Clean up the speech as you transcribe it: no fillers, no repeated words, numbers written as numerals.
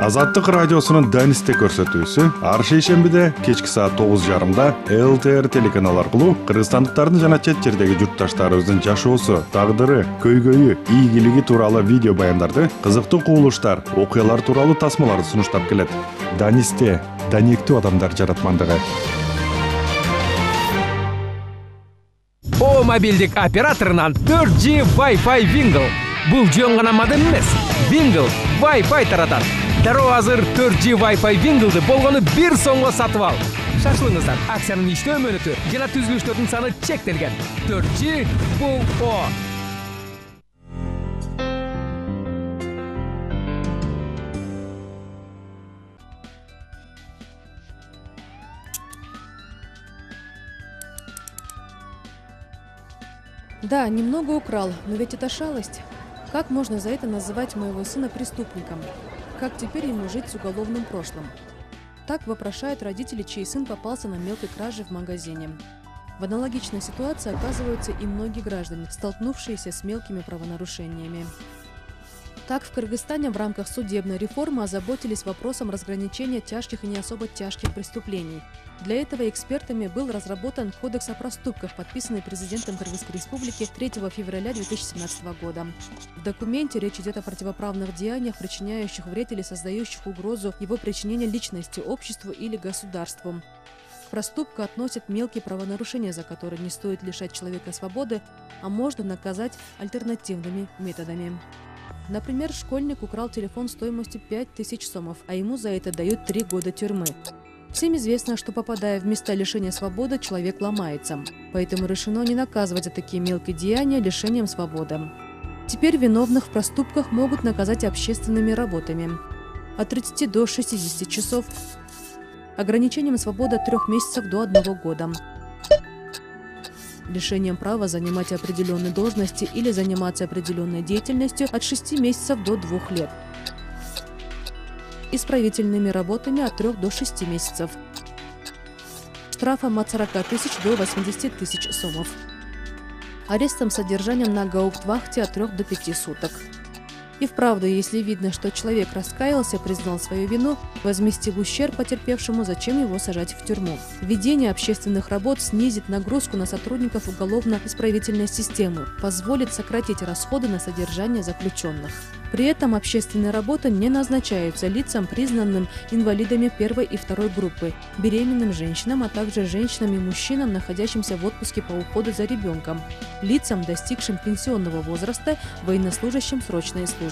Азаттык радиосунун Данисте көрсөтүүсү ар шейшембиде кечки саат 9:30 ЛТР телеканал аркылуу кыргызстандыктардын жана чет жердеги журтташтарыбыздын жашоосу, тагдыры, көйгөйү, ийгилиги тууралуу видео баяндарды, кызыктуу кубулуштар, окуялар тууралуу тасмаларды сунуштап келет. Данисте даниектүү адамдар жаратмандыгы. О мобилдик операторунан 4G Wi-Fi Wingle. Бул жөн гана модем эмес. Wingle Wi-Fi таратат. Дароо азыр 4G Wi-Fi Wingle'ды болгону 1 сомго сатып ал. Шашылыңыздар. Акциянын иштөө мөөнөтү жана түзүлүштөрдүн саны чектелген. 4G бул О. Да, немного украл, но ведь это шалость. Как можно за это называть моего сына преступником? Как теперь ему жить с уголовным прошлым? Так вопрошают родители, чей сын попался на мелкой краже в магазине. В аналогичной ситуации оказываются и многие граждане, столкнувшиеся с мелкими правонарушениями. Так, в Кыргызстане в рамках судебной реформы озаботились вопросом разграничения тяжких и не особо тяжких преступлений. Для этого экспертами был разработан Кодекс о проступках, подписанный президентом Кыргызской Республики 3 февраля 2017 года. В документе речь идет о противоправных деяниях, причиняющих вред или создающих угрозу его причинения личности, обществу или государству. К проступку относят мелкие правонарушения, за которые не стоит лишать человека свободы, а можно наказать альтернативными методами. Например, школьник украл телефон стоимостью 5000 сомов, а ему за это дают 3 года тюрьмы. Всем известно, что попадая в места лишения свободы, человек ломается. Поэтому решено не наказывать за такие мелкие деяния лишением свободы. Теперь виновных в проступках могут наказать общественными работами. От 30 до 60 часов. Ограничением свободы от 3 месяцев до 1 года. Лишением права занимать определенные должности или заниматься определенной деятельностью от 6 месяцев до 2 лет. Исправительными работами от 3 до 6 месяцев. Штрафом от 40 тысяч до 80 тысяч сомов. Арестом с содержанием на гауптвахте от 3 до 5 суток. И вправду, если видно, что человек раскаялся, признал свою вину, возместил ущерб потерпевшему, зачем его сажать в тюрьму? Введение общественных работ снизит нагрузку на сотрудников уголовно-исправительной системы, позволит сократить расходы на содержание заключенных. При этом общественные работы не назначаются лицам, признанным инвалидами 1 и 2 группы, беременным женщинам, а также женщинам и мужчинам, находящимся в отпуске по уходу за ребенком, лицам, достигшим пенсионного возраста, военнослужащим срочной службы.